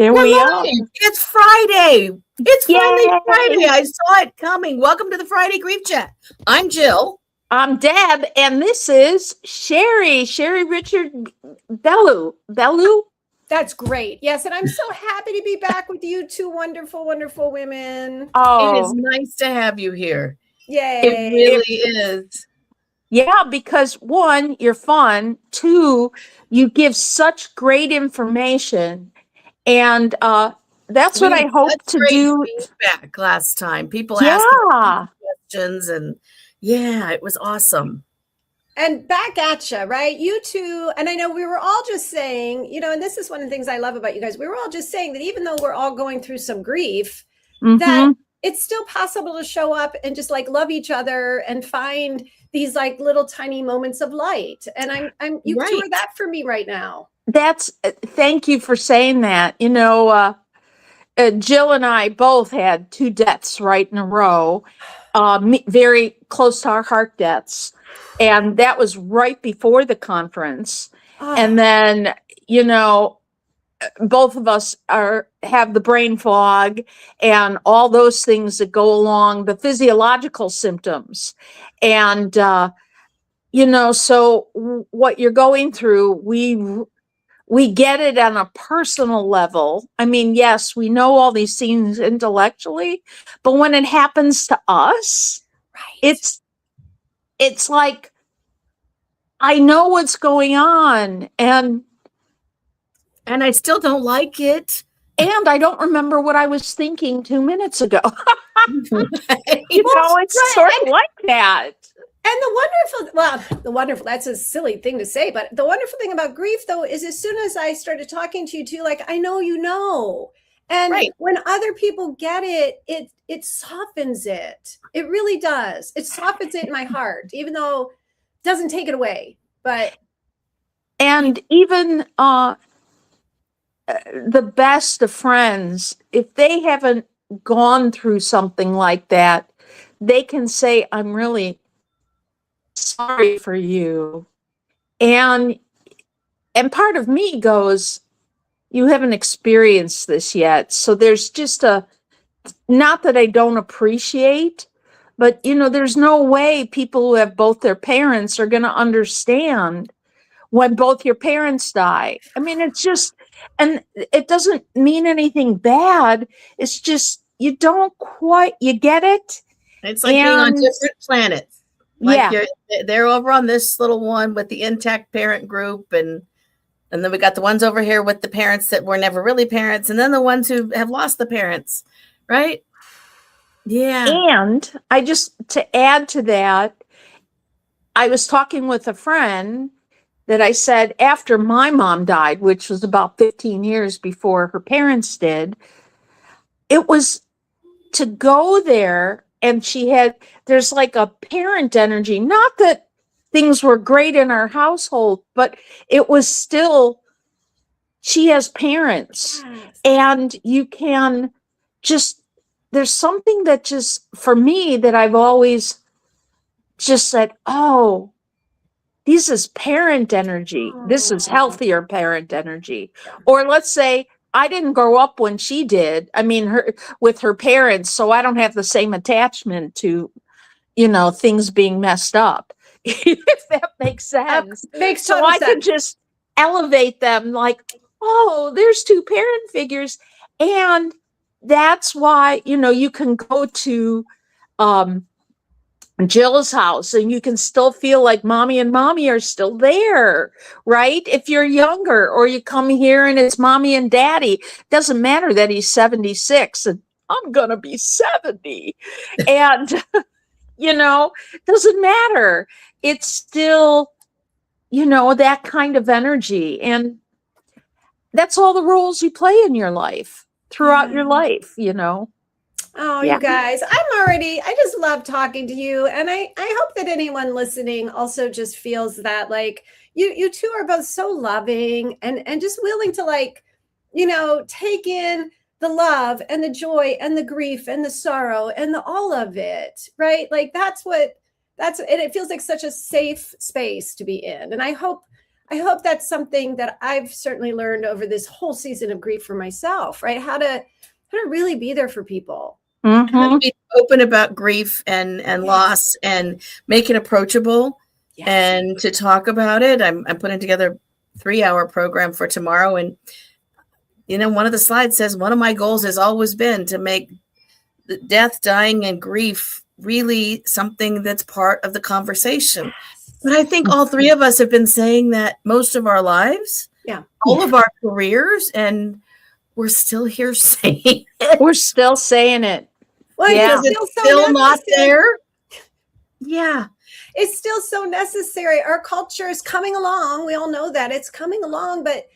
There We're we live. are. It's Friday. It's finally Yay! Friday. I saw it coming. Welcome to the Friday Grief Chat. I'm Jill. I'm Deb, and this is Sherry Richert Belul. That's great. Yes, and I'm so happy to be back with you two wonderful, wonderful women. It is Oh, nice to have you here. Yay. It really is. yeah, because one, you're fun. Two, you give such great information, and that's We what I had hope such to great do. feedback last time. People asking Yeah, questions, and yeah, it was awesome. And back at you, right? You two, and I know we were all just saying, and this is one of the things I love about you guys. We were all just saying that even though we're all going through some grief, that it's still possible to show up and just like love each other and find these like little tiny moments of light. And you two are that for me right now. Thank you for saying that. Jill and I both had two deaths right in a row, very close to our heart deaths. And that was right before the conference. And then, both of us have the brain fog and all those things that go along, the physiological symptoms. And, so what you're going through, we get it on a personal level. I mean, yes, we know all these things intellectually, but when it happens to us, it's like, I know what's going on, and I still don't like it. And I don't remember what I was thinking 2 minutes ago. It's sort of like that. And the wonderful, that's a silly thing to say, but the wonderful thing about grief though, is as soon as I started talking to you two, like, I know, and when other people get it, it softens it. It really does. It softens it in my heart, even though it doesn't take it away, and even, the best of friends, if they haven't gone through something like that, they can say, I'm really sorry for you. And part of me goes, you haven't experienced this yet. So there's just not that I don't appreciate, but there's no way people who have both their parents are going to understand when both your parents die. I mean, it's just, and it doesn't mean anything bad. It's just, you get it. It's like being on different planets. Like they're over on this little one with the intact parent group, and then we got the ones over here with the parents that were never really parents, and then the ones who have lost the parents, right? Yeah. And to add to that, I was talking with a friend that I said, after my mom died, which was about 15 years before her parents did, it was to go there, and there's like a parent energy. Not that things were great in our household, but it was still, she has parents. Yes. And you can there's something that just, for me, that I've always just said, oh, this is parent energy. This is healthier parent energy. Or let's say I didn't grow up when she did. I mean, with her parents, so I don't have the same attachment to, things being messed up. If that makes sense. Makes total sense. So I can just elevate them like, oh, there's two parent figures. And that's why, you can go to Jill's house and you can still feel like mommy and mommy are still there, right? If you're younger, or you come here and it's mommy and daddy, doesn't matter that he's 76 and I'm going to be 70. And, doesn't matter. It's still, that kind of energy. And that's all the roles you play in your life throughout your life, Oh, you guys, I just love talking to you. And I hope that anyone listening also just feels that like you two are both so loving and just willing to like, take in the love and the joy and the grief and the sorrow and all of it, right? Like and it feels like such a safe space to be in. And I hope I hope that's something that I've certainly learned over this whole season of grief for myself, right? How to really be there for people. How to be open about grief and loss, and make it approachable, and to talk about it. I'm putting together a 3-hour program for tomorrow. And, one of the slides says, one of my goals has always been to make death, dying, and grief really something that's part of the conversation. But I think all three of us have been saying that most of our lives, all of our careers, and we're still here saying it. We're still saying it. Well, it's still not there. Yeah. It's still so necessary. Our culture is coming along. We all know that it's coming along, but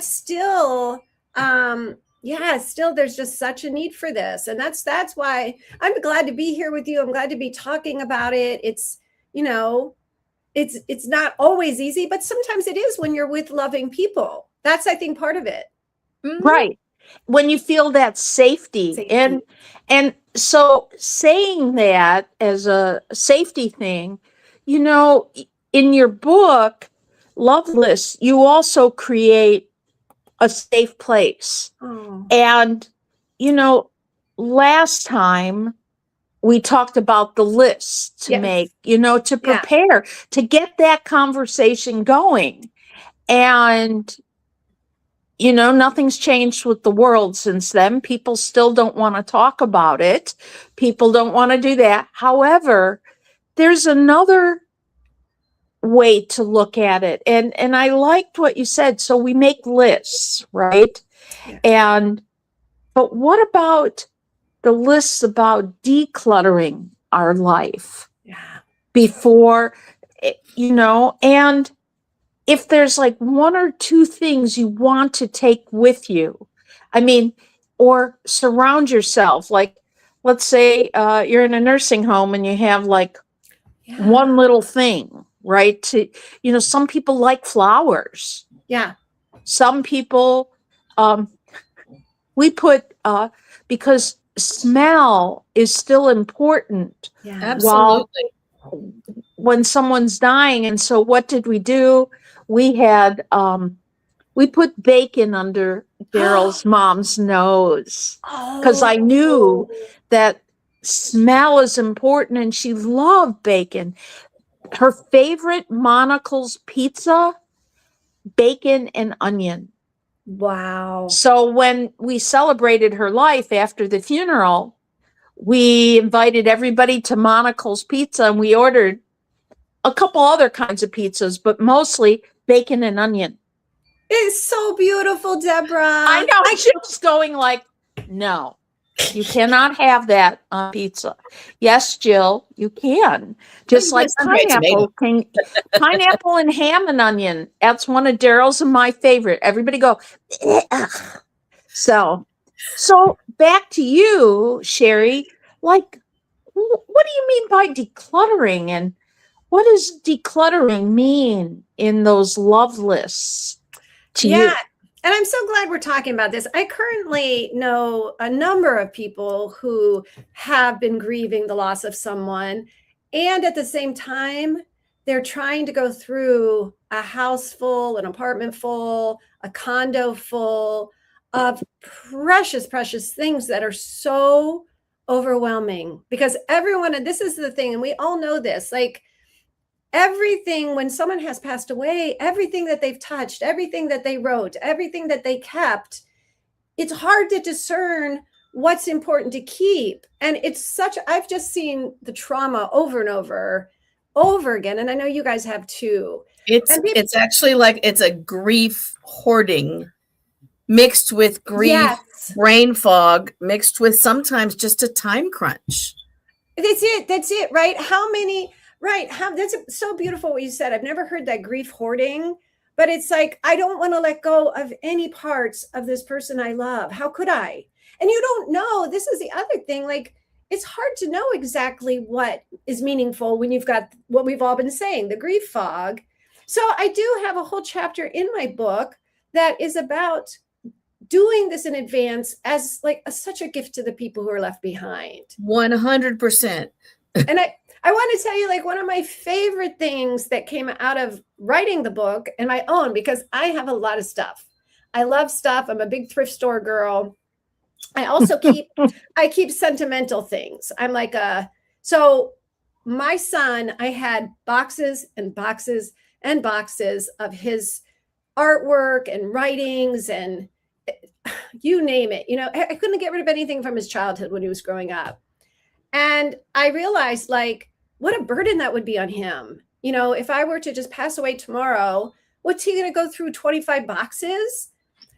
still, still there's just such a need for this. And that's why I'm glad to be here with you. I'm glad to be talking about it. It's, it's not always easy, but sometimes it is when you're with loving people. That's, I think, part of it. Mm-hmm. Right. When you feel that safety. And so saying that as a safety thing, in your book, Loveless, you also create a safe place. Oh. And, last time we talked about the list to make, to prepare, to get that conversation going. And, nothing's changed with the world since then. People still don't want to talk about it. People don't want to do that. However, there's another way to look at it. And I liked what you said. So we make lists, right? Yeah. But what about the lists about decluttering our life before, and if there's like one or two things you want to take with you, or surround yourself, like, let's say you're in a nursing home and you have like one little thing, right? Some people like flowers. Yeah. Some people, we put, because smell is still important. Yeah, absolutely. When someone's dying. And so what did we do? We had, we put bacon under Daryl's mom's nose because I knew that smell is important and she loved bacon. Her favorite Monocle's pizza, bacon and onion. Wow. So when we celebrated her life after the funeral, we invited everybody to Monocle's Pizza and we ordered a couple other kinds of pizzas, but mostly bacon and onion. It's so beautiful, Deborah. I know. Jill's going like, no, you cannot have that on pizza. Yes, Jill, you can. Just like pineapple. Pineapple and ham and onion. That's one of Daryl's and my favorite. Everybody go, ugh. So back to you, Sherry. Like, what do you mean by decluttering? And what does decluttering mean in those love lists to you? And I'm so glad we're talking about this. I currently know a number of people who have been grieving the loss of someone. And at the same time, they're trying to go through a house full, an apartment full, a condo full of precious, precious things that are so overwhelming. Because everyone, and this is the thing, and we all know this, like, everything, when someone has passed away, everything that they've touched, everything that they wrote, everything that they kept, it's hard to discern what's important to keep. And I've just seen the trauma over and over again. And I know you guys have too. It's actually like it's a grief hoarding mixed with grief, brain fog, mixed with sometimes just a time crunch. That's it, right? That's so beautiful what you said. I've never heard that grief hoarding, but it's like, I don't want to let go of any parts of this person I love. How could I? And you don't know. This is the other thing. Like, it's hard to know exactly what is meaningful when you've got what we've all been saying, the grief fog. So I do have a whole chapter in my book that is about doing this in advance as like such a gift to the people who are left behind. 100%. And I want to tell you, like, one of my favorite things that came out of writing the book and my own, because I have a lot of stuff. I love stuff. I'm a big thrift store girl. I also keep sentimental things. I'm like so my son, I had boxes and boxes and boxes of his artwork and writings and you name it. You know, I couldn't get rid of anything from his childhood when he was growing up. And I realized, like, what a burden that would be on him. You know, if I were to just pass away tomorrow, what's he going to go through 25 boxes?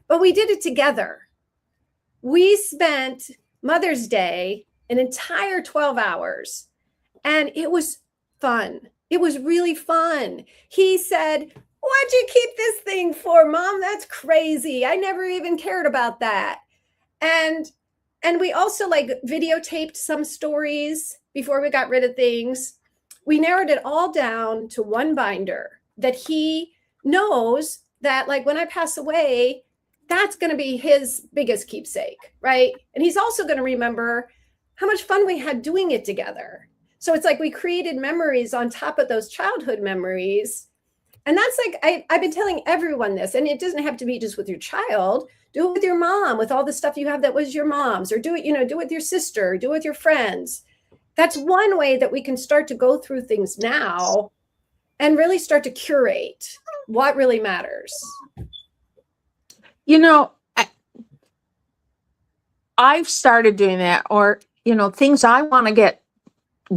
But we did it together. We spent Mother's Day an entire 12 hours, and it was fun. It was really fun. He said, "What'd you keep this thing for, Mom? That's crazy. I never even cared about that." And we also like videotaped some stories before we got rid of things. We narrowed it all down to one binder that he knows that, like, when I pass away, that's going to be his biggest keepsake, right? And he's also going to remember how much fun we had doing it together. So it's like we created memories on top of those childhood memories. And that's like, I've been telling everyone this, and it doesn't have to be just with your child. Do it with your mom, with all the stuff you have that was your mom's, or do it, do it with your sister, do it with your friends. That's one way that we can start to go through things now and really start to curate what really matters. I've started doing that, or, things I want to get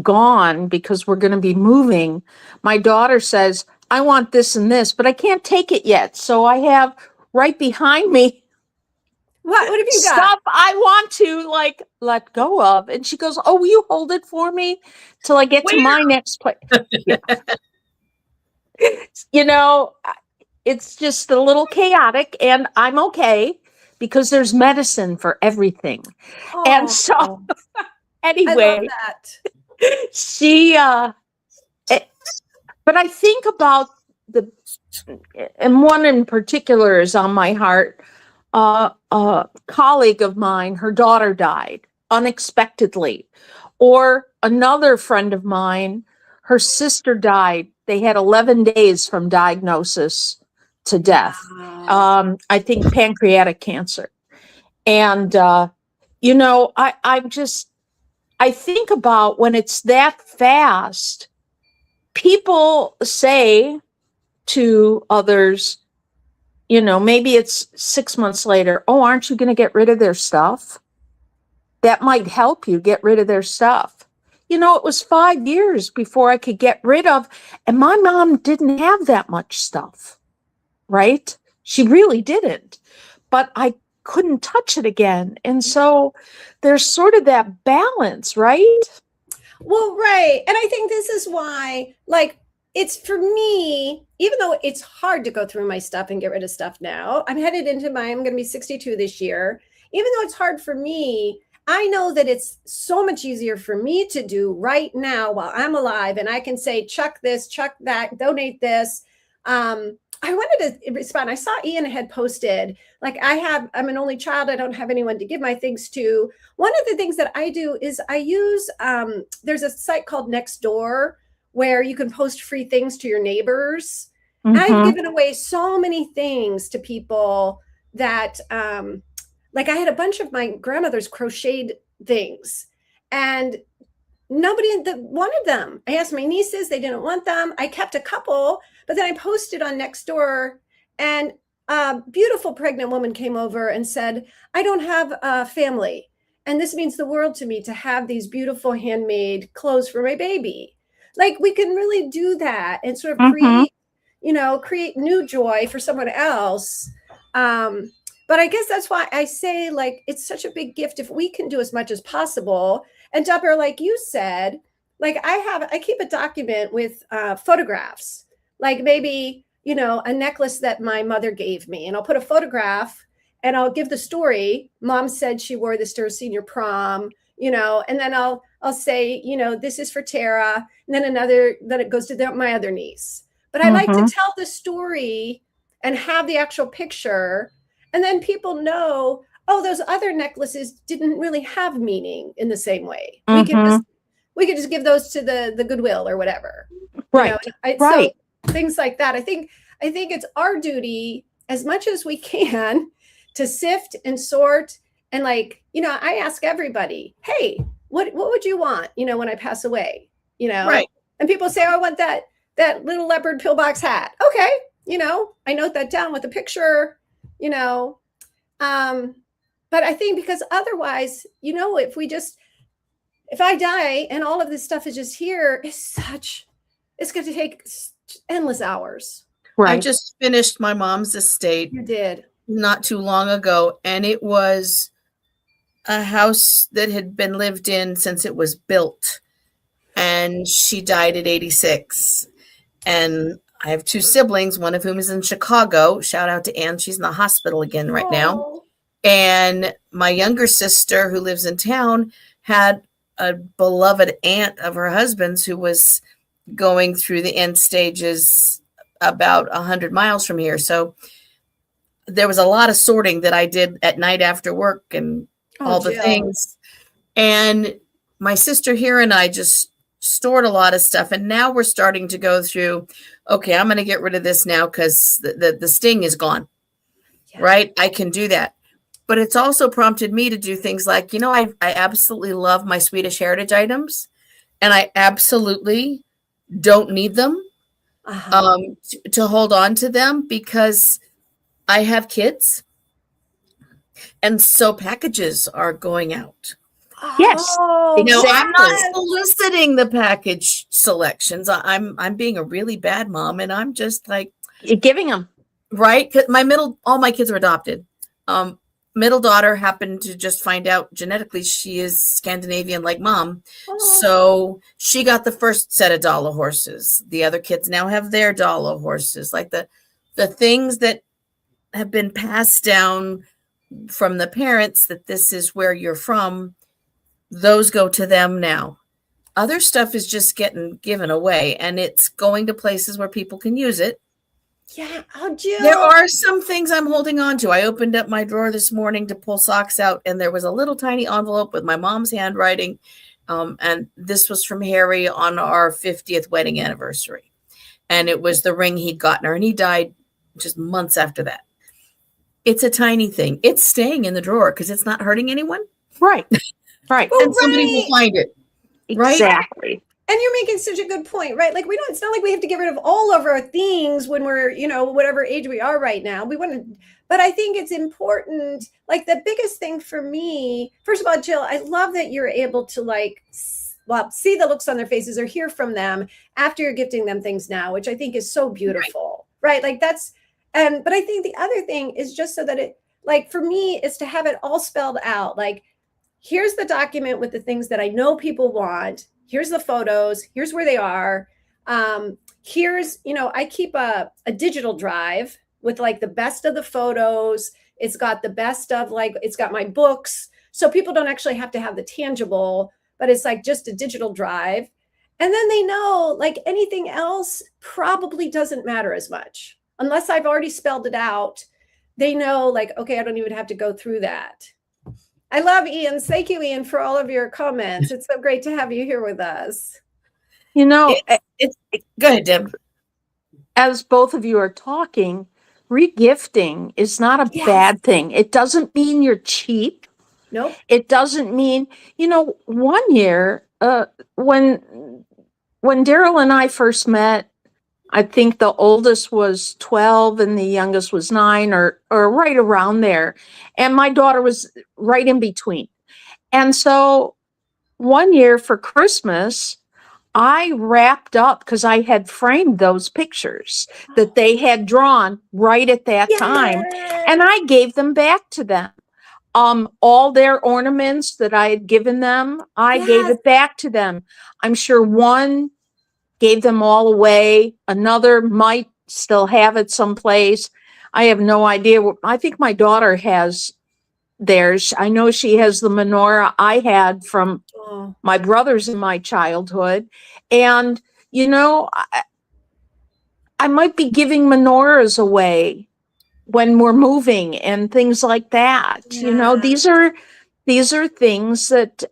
gone because we're going to be moving. My daughter says, I want this and this, but I can't take it yet. So I have right behind me what have you got? Stuff I want to let go of. And she goes, oh, will you hold it for me till I get to my next place? Yeah. It's just a little chaotic, and I'm okay because there's medicine for everything. Oh, and so anyway, I love that. She, but I think about and one in particular is on my heart. A colleague of mine, her daughter died unexpectedly, or another friend of mine, her sister died. They had 11 days from diagnosis to death. Wow. I think pancreatic cancer. And, I think about when it's that fast, people say to others, maybe it's 6 months later, oh, aren't you going to get rid of their stuff? That might help you get rid of their stuff. It was 5 years before I could get rid of, and my mom didn't have that much stuff, right? She really didn't, but I couldn't touch it again. And so there's sort of that balance, right? Well, right. And I think this is why, it's for me, even though it's hard to go through my stuff and get rid of stuff now, I'm going to be 62 this year. Even though it's hard for me, I know that it's so much easier for me to do right now while I'm alive. And I can say, chuck this, chuck that, donate this. I wanted to respond. I saw Ian had posted, I'm an only child. I don't have anyone to give my things to. One of the things that I do is I use, there's a site called Nextdoor where you can post free things to your neighbors. Mm-hmm. I've given away so many things to people that, I had a bunch of my grandmother's crocheted things, and nobody wanted them. I asked my nieces, they didn't want them. I kept a couple, but then I posted on Nextdoor, and a beautiful pregnant woman came over and said, I don't have a family, and this means the world to me to have these beautiful handmade clothes for my baby. We can really do that and sort of create new joy for someone else. But I guess that's why I say, it's such a big gift if we can do as much as possible. And Deborah, like you said, I keep a document with photographs, maybe, a necklace that my mother gave me, and I'll put a photograph and I'll give the story. Mom said she wore this to her senior prom, and then I'll say, this is for Tara. And then then it goes to my other niece. But I like to tell the story and have the actual picture. And then people know, oh, those other necklaces didn't really have meaning in the same way. We we could just give those to the Goodwill or whatever. Right. So things like that. I think it's our duty as much as we can to sift and sort. And like, I ask everybody, hey, what would you want, when I pass away, Right. And people say, oh, I want that little leopard pillbox hat. Okay. I note that down with a picture, but I think because otherwise, if I die and all of this stuff is just here, it's going to take endless hours. Right. I just finished my mom's estate. You did. Not too long ago, and it was a house that had been lived in since it was built, and she died at 86. And I have 2 siblings, one of whom is in Chicago. Shout out to Ann. She's in the hospital again right now. And my younger sister, who lives in town, had a beloved aunt of her husband's who was going through the end stages about 100 miles from here. So there was a lot of sorting that I did at night after work and all the things. And my sister here and I just stored a lot of stuff. And now we're starting to go through, okay, I'm going to get rid of this now because the sting is gone. Yeah. Right? I can do that. But it's also prompted me to do things like, I absolutely love my Swedish heritage items, and I absolutely don't need them to hold on to them because I have kids. And so packages are going out. Yes. Exactly. I'm not soliciting the package selections. I'm being a really bad mom, and I'm just like, you're giving them. Right. All my kids are adopted. Middle daughter happened to just find out genetically she is Scandinavian like mom. So she got the first set of dollar horses. The other kids now have their dollar horses. Like the things that have been passed down from the parents that this is where you're from, those go to them now. Other stuff is just getting given away, and it's going to places where people can use it. Yeah. There are some things I'm holding on to. I opened up my drawer this morning to pull socks out, and there was a little tiny envelope with my mom's handwriting. And this was from Harry on our 50th wedding anniversary. And it was the ring he'd gotten her, and he died just months after that. It's a tiny thing. It's staying in the drawer because it's not hurting anyone. Right. Right. And somebody will find it. Right? Exactly. And you're making such a good point, right? Like it's not like we have to get rid of all of our things when we're, whatever age we are right now. But I think it's important. Like the biggest thing for me, first of all, Jill, I love that you're able to see the looks on their faces or hear from them after you're gifting them things now, which I think is so beautiful, right? Like that's, but I think the other thing is just so that it, like for me, is to have it all spelled out. Like, here's the document with the things that I know people want. Here's the photos. Here's where they are. Here's, I keep a digital drive with like the best of the photos. It's got the best of it's got my books. So people don't actually have to have the tangible, but it's like just a digital drive. And then they know like anything else probably doesn't matter as much. Unless I've already spelled it out, they know like, okay, I don't even have to go through that. I love Ian's. Thank you, Ian, for all of your comments. It's so great to have you here with us. Go ahead, Deb. As both of you are talking, regifting is not a bad thing. It doesn't mean you're cheap. Nope. It doesn't mean, one year when Daryl and I first met, I think the oldest was 12 and the youngest was 9 or right around there. And my daughter was right in between. And so one year for Christmas, I wrapped up because I had framed those pictures that they had drawn right at that time. And I gave them back to them. All their ornaments that I had given them, I gave it back to them. I'm sure one gave them all away. Another might still have it someplace. I have no idea. I think my daughter has theirs. I know she has the menorah I had from my brothers in my childhood. And, I might be giving menorahs away when we're moving and things like that. These are things that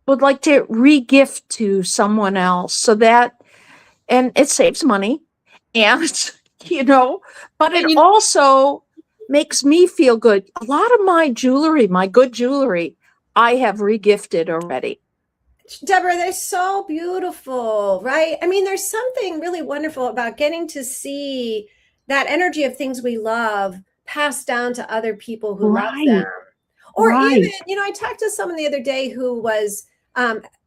would like to re-gift to someone else so that, and it saves money and, but it also makes me feel good. A lot of my jewelry, my good jewelry, I have re-gifted already. Deborah, they're so beautiful, right? I mean, there's something really wonderful about getting to see that energy of things we love passed down to other people who love them. Or even, I talked to someone the other day who was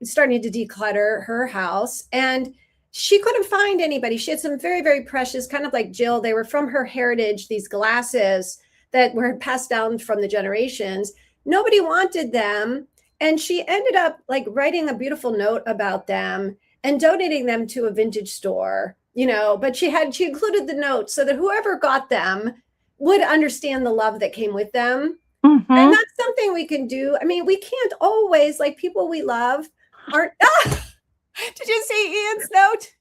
starting to declutter her house, and she couldn't find anybody. She had some very, very precious, kind of like Jill. They were from her heritage, these glasses that were passed down from the generations. Nobody wanted them. And she ended up like writing a beautiful note about them and donating them to a vintage store, but she included the note so that whoever got them would understand the love that came with them. Mm-hmm. And that's something we can do. I mean, we can't always, like, people we love aren't. Did you see Ian's note?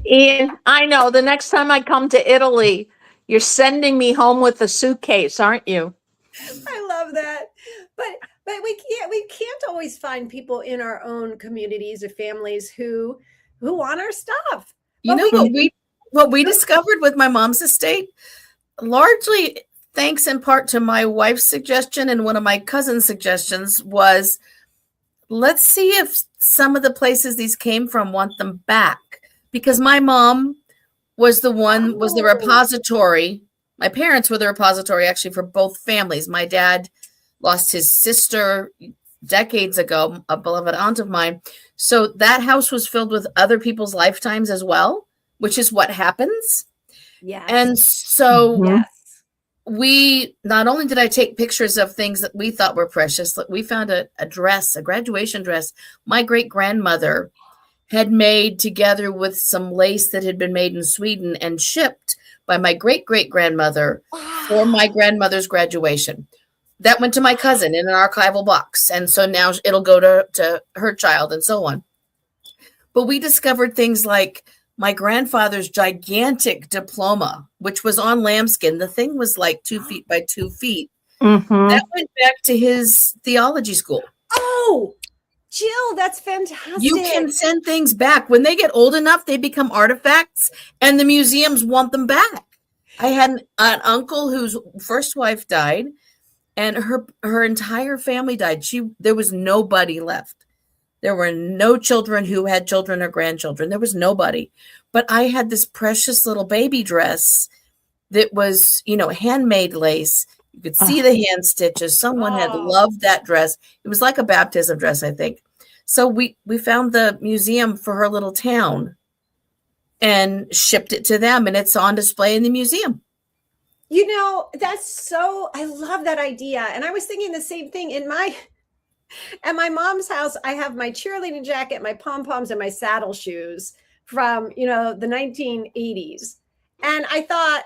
Ian, I know the next time I come to Italy, you're sending me home with a suitcase, aren't you? I love that. But we can't always find people in our own communities or families who want our stuff. What we discovered with my mom's estate, largely thanks in part to my wife's suggestion and one of my cousin's suggestions, was let's see if some of the places these came from want them back. Because my mom was the repository. My parents were the repository actually for both families. My dad lost his sister decades ago, a beloved aunt of mine. So that house was filled with other people's lifetimes as well, which is what happens. Yes. And so we, not only did I take pictures of things that we thought were precious, we found a dress, a graduation dress my great-grandmother had made together with some lace that had been made in Sweden and shipped by my great-great-grandmother for my grandmother's graduation. That went to my cousin in an archival box. And so now it'll go to her child and so on. But we discovered things like my grandfather's gigantic diploma, which was on lambskin. The thing was like 2 feet by 2 feet. Mm-hmm. That went back to his theology school. Oh, Jill, that's fantastic. You can send things back. When they get old enough, they become artifacts and the museums want them back. I had an uncle whose first wife died. And her entire family died. There was nobody left. There were no children who had children or grandchildren. There was nobody. But I had this precious little baby dress that was, handmade lace. You could see the hand stitches. Someone had loved that dress. It was like a baptism dress, I think. So we found the museum for her little town and shipped it to them. And it's on display in the museum. I love that idea. And I was thinking the same thing at my mom's house. I have my cheerleading jacket, my pom-poms, and my saddle shoes from, the 1980s. And I thought,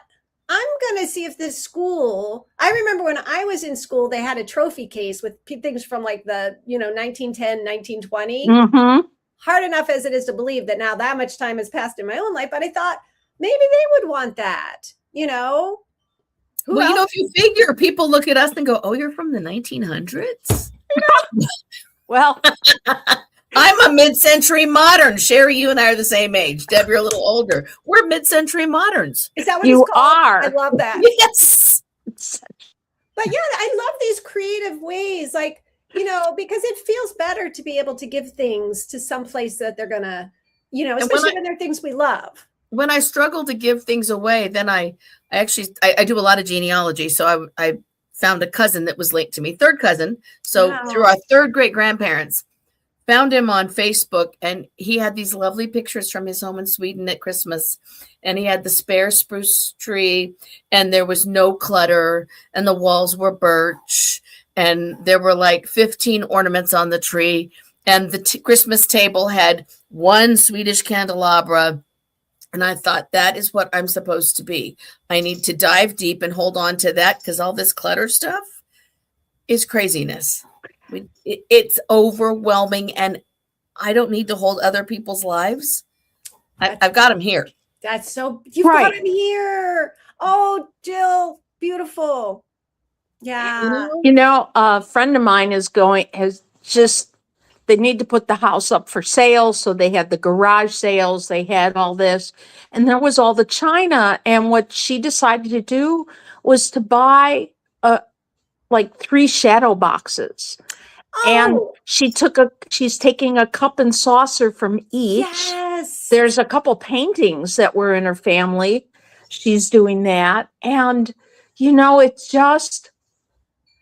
I'm going to see if this school, I remember when I was in school, they had a trophy case with things from like the, 1910, 1920. Mm-hmm. Hard enough as it is to believe that now that much time has passed in my own life. But I thought maybe they would want that, If you figure people look at us and go, oh, you're from the 1900s? Well, I'm a mid-century modern. Sherry, you and I are the same age. Deb, you're a little older. We're mid-century moderns. Is that what you are? I love that. Yes. But yeah, I love these creative ways, like, because it feels better to be able to give things to some place that they're going to, especially when they're things we love. When I struggle to give things away, then I do a lot of genealogy. So I found a cousin that was linked to me, third cousin. So through our third great grandparents, found him on Facebook, and he had these lovely pictures from his home in Sweden at Christmas. And he had the spare spruce tree, and there was no clutter, and the walls were birch, and there were like 15 ornaments on the tree. And the Christmas table had one Swedish candelabra. And I thought, that is what I'm supposed to be. I need to dive deep and hold on to that, because all this clutter stuff is craziness. It's overwhelming, and I don't need to hold other people's lives. I've got them here. That's so, you've got them here. Oh, Jill, beautiful. Yeah. A friend of mine has just they need to put the house up for sale. So they had the garage sales, they had all this, and there was all the china. And what she decided to do was to buy like 3 shadow boxes. And Oh, she's taking a cup and saucer from each. yes. There's a couple paintings that were in her family. She's doing that. And, it's just,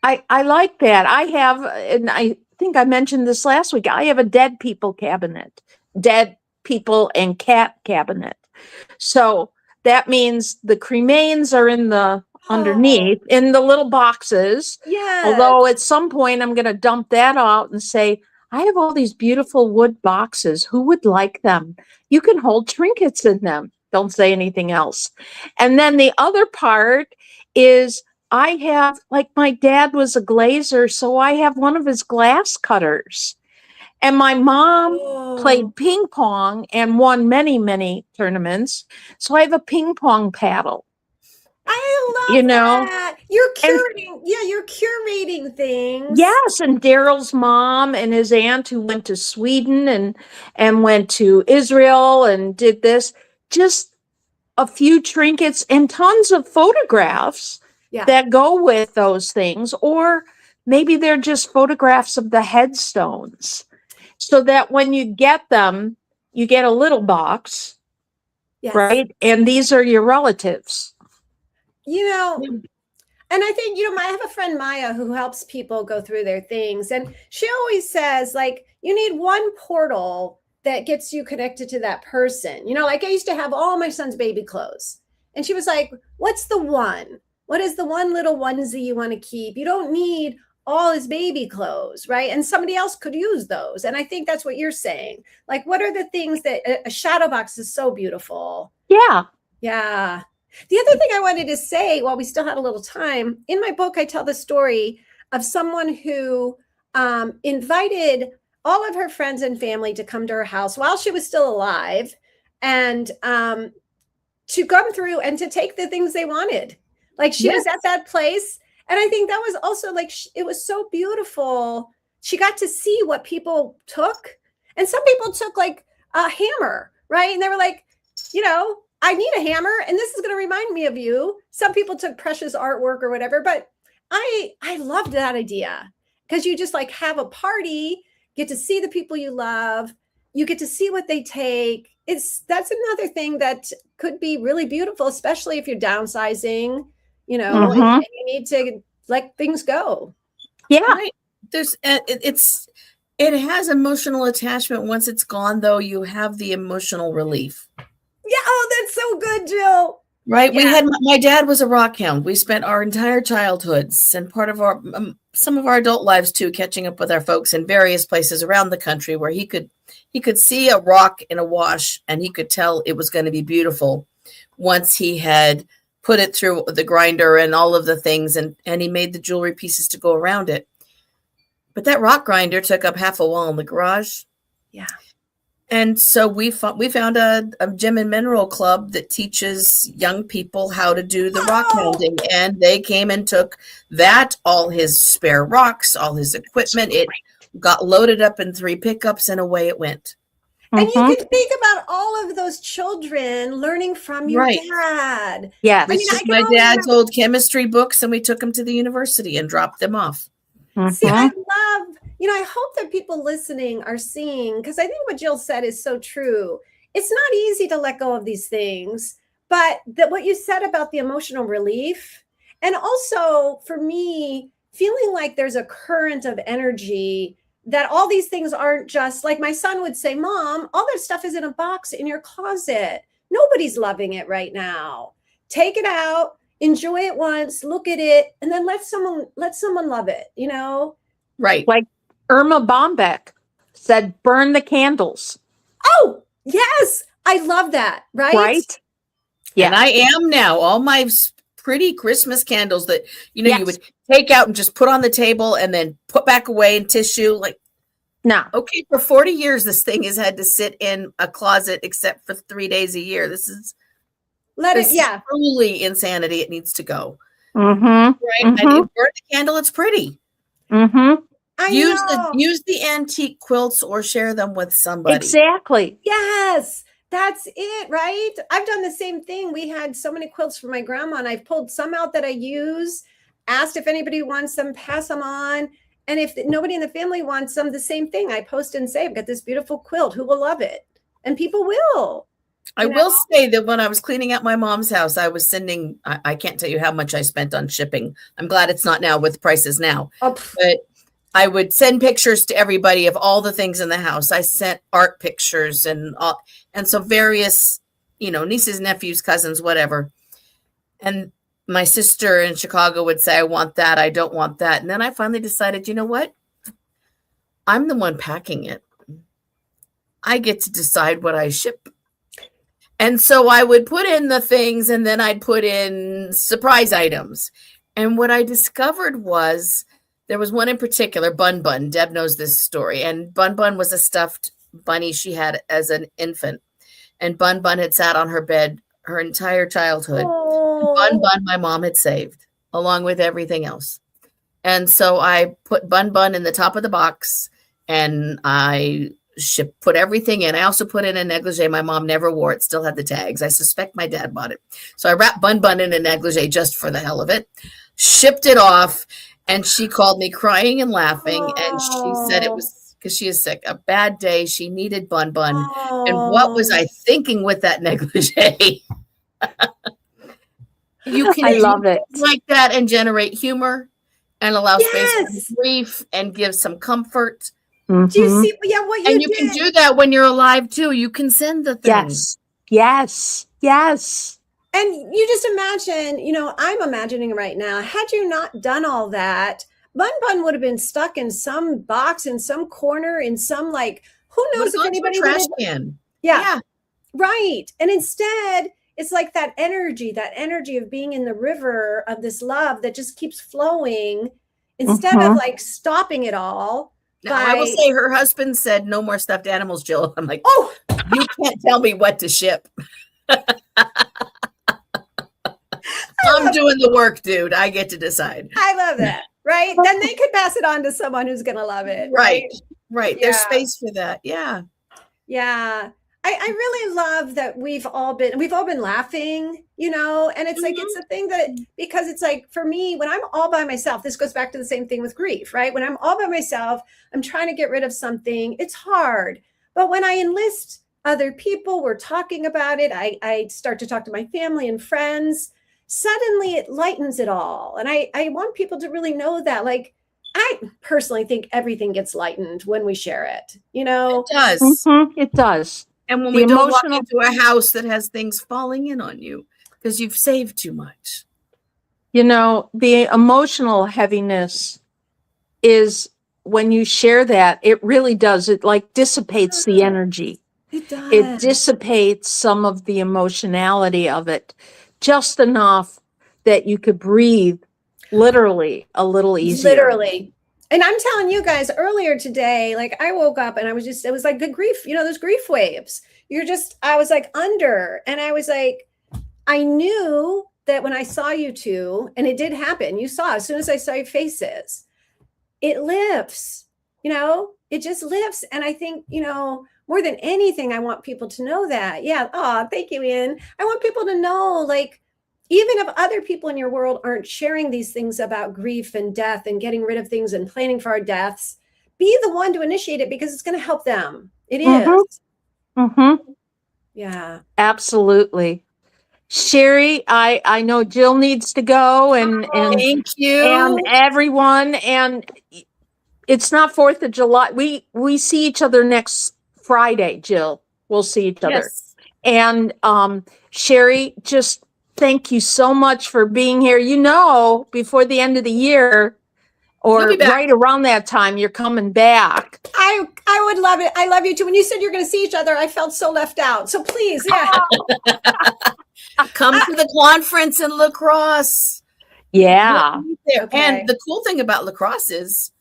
I like that. I have, and I think I mentioned this last week, I have a dead people cabinet, dead people and cat cabinet. So that means the cremains are in the underneath in the little boxes. Yes. Although at some point I'm going to dump that out and say, I have all these beautiful wood boxes. Who would like them? You can hold trinkets in them. Don't say anything else. And then the other part is I have, like, my dad was a glazer, so I have one of his glass cutters. And my mom played ping pong and won many, many tournaments. So I have a ping pong paddle. I love that. You're curating things. Yes, and Daryl's mom and his aunt who went to Sweden and went to Israel and did this. Just a few trinkets and tons of photographs that go with those things. Or maybe they're just photographs of the headstones. So that when you get them, you get a little box, right? And these are your relatives. And I think, I have a friend, Maya, who helps people go through their things. And she always says, like, you need one portal that gets you connected to that person. Like I used to have all my son's baby clothes. And she was like, what's the one? What is the one little onesie you want to keep? You don't need all his baby clothes, right? And somebody else could use those. And I think that's what you're saying. Like, what are the things that a shadow box is so beautiful? Yeah. Yeah. The other thing I wanted to say while we still had a little time, in my book, I tell the story of someone who invited all of her friends and family to come to her house while she was still alive and to come through and to take the things they wanted. Like she was at that place. And I think that was also like, it was so beautiful. She got to see what people took. And some people took like a hammer, right? And they were like, I need a hammer and this is going to remind me of you. Some people took precious artwork or whatever, but I loved that idea because you just like have a party, get to see the people you love. You get to see what they take. That's another thing that could be really beautiful, especially if you're downsizing, and you need to let things go. Yeah. Right. It has emotional attachment. Once it's gone though, you have the emotional relief. Yeah. Oh, that's so good, Jill. Right. Yeah. My dad was a rock hound. We spent our entire childhoods and part of our, some of our adult lives too, catching up with our folks in various places around the country where he could see a rock in a wash and he could tell it was going to be beautiful once he had put it through the grinder and all of the things. And he made the jewelry pieces to go around it. But that rock grinder took up half a wall in the garage. Yeah. And so we found a gem and mineral club that teaches young people how to do the rock hounding. And they came and took that, all his spare rocks, all his equipment. It got loaded up in 3 pickups and away it went. And you can think about all of those children learning from your dad. Yeah. We took my dad's old chemistry books and we took them to the university and dropped them off. See, I love, I hope that people listening are seeing, because I think what Jill said is so true. It's not easy to let go of these things, but what you said about the emotional relief, and also for me, feeling like there's a current of energy that all these things aren't just like my son would say, Mom, all that stuff is in a box in your closet. Nobody's loving it right now. Take it out. Enjoy it once, look at it, and then let someone love it, Right. Like Irma Bombeck said, burn the candles. Oh, yes. I love that. Right? Yeah. And I am now. All my pretty Christmas candles that, you would take out and just put on the table and then put back away in tissue. Like, no. Okay, for 40 years, this thing has had to sit in a closet except for 3 days a year. This is truly insanity. It needs to go. Mm-hmm. Right. Mm-hmm. And you burn the candle, it's pretty. Mm-hmm. I know. Use the antique quilts or share them with somebody. Exactly. Yes, that's it, right? I've done the same thing. We had so many quilts for my grandma, and I've pulled some out that I use, asked if anybody wants them, pass them on. And if nobody in the family wants them, the same thing. I post and say, I've got this beautiful quilt. Who will love it? And people will. I will say that when I was cleaning out my mom's house, I was sending, I can't tell you how much I spent on shipping. I'm glad it's not now with prices now. Oh, but I would send pictures to everybody of all the things in the house. I sent art pictures and so various, nieces, nephews, cousins, whatever. And my sister in Chicago would say, I want that. I don't want that. And then I finally decided, you know what? I'm the one packing it. I get to decide what I ship. And so I would put in the things, and then I'd put in surprise items. And what I discovered was there was one in particular, Bun Bun. Deb knows this story. And Bun Bun was a stuffed bunny she had as an infant. And Bun Bun had sat on her bed her entire childhood. oh. Bun Bun my mom had saved, along with everything else. And so I put Bun Bun in the top of the box, and I put everything in. I also put in a negligee my mom never wore. It still had the tags. I suspect my dad bought it. So I wrapped Bun Bun in a negligee just for the hell of it, shipped it off, and she called me crying and laughing. And she said it was because she is sick. A bad day. She needed Bun Bun. And what was I thinking with that negligee? You can I love it like that and generate humor and allow space for grief and give some comfort. Mm-hmm. Do you see? Yeah, what you and you did. can do that when you're alive too. You can send the things. Yes. And you just imagine, I'm imagining right now, had you not done all that, Bun Bun would have been stuck in some box, in some corner, in some who knows if anybody would have. Can. Yeah. Right. And instead, it's like that energy of being in the river of this love that just keeps flowing instead of stopping it all. Now, I will say her husband said no more stuffed animals, Jill. I'm like, oh, you can't tell me what to ship. I'm doing the work, dude. I get to decide. I love that. Right. Then they could pass it on to someone who's going to love it. Right. Yeah. There's space for that. Yeah. Yeah. I really love that we've all been laughing, and it's it's a thing that, because it's for me, when I'm all by myself, this goes back to the same thing with grief, right? When I'm all by myself, I'm trying to get rid of something. It's hard. But when I enlist other people, we're talking about it. I start to talk to my family and friends. Suddenly it lightens it all. And I want people to really know that, I personally think everything gets lightened when we share it, It does. Mm-hmm. It does. And when we don't walk into a house that has things falling in on you because you've saved too much. The emotional heaviness is when you share that, it really does. It dissipates the energy. It does. It dissipates some of the emotionality of it, just enough that you could breathe literally a little easier. Literally. And I'm telling you guys, earlier today, I woke up and it was like good grief, those grief waves. I was under, and I was I knew that when I saw you two, and it did happen, you saw, as soon as I saw your faces, it lifts, it just lifts. And I think, more than anything, I want people to know that. Yeah. Oh, thank you, Ian. I want people to know, even if other people in your world aren't sharing these things about grief and death and getting rid of things and planning for our deaths, be the one to initiate it, because it's going to help them. It is. Mm-hmm. Yeah. Absolutely. Sherry, I know Jill needs to go, and thank you. And everyone, and it's not 4th of July. We see each other next Friday, Jill. We'll see each other. Yes. And Sherry, just thank you so much for being here. Before the end of the year, or right around that time, you're coming back. I would love it. I love you too. When you said you're going to see each other, I felt so left out. So please, yeah. Come to the conference in La Crosse. Yeah. Okay. And the cool thing about La Crosse is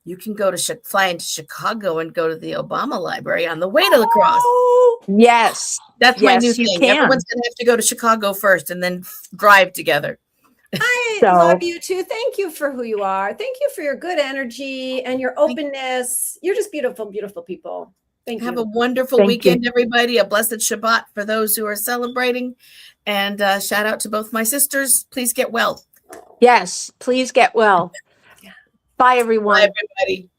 you can fly into Chicago and go to the Obama Library on the way to La Crosse. Oh, yes. That's my new you thing. can. Everyone's going to have to go to Chicago first and then drive together. I So- love you too. Thank you for who you are. Thank you for your good energy and your openness. You're just beautiful, beautiful people. Thank Have you. a wonderful Thank weekend, everybody. A blessed Shabbat for those who are celebrating. And shout out to both my sisters. Please get well. Yes, please get well. Bye, everyone. Bye, everybody.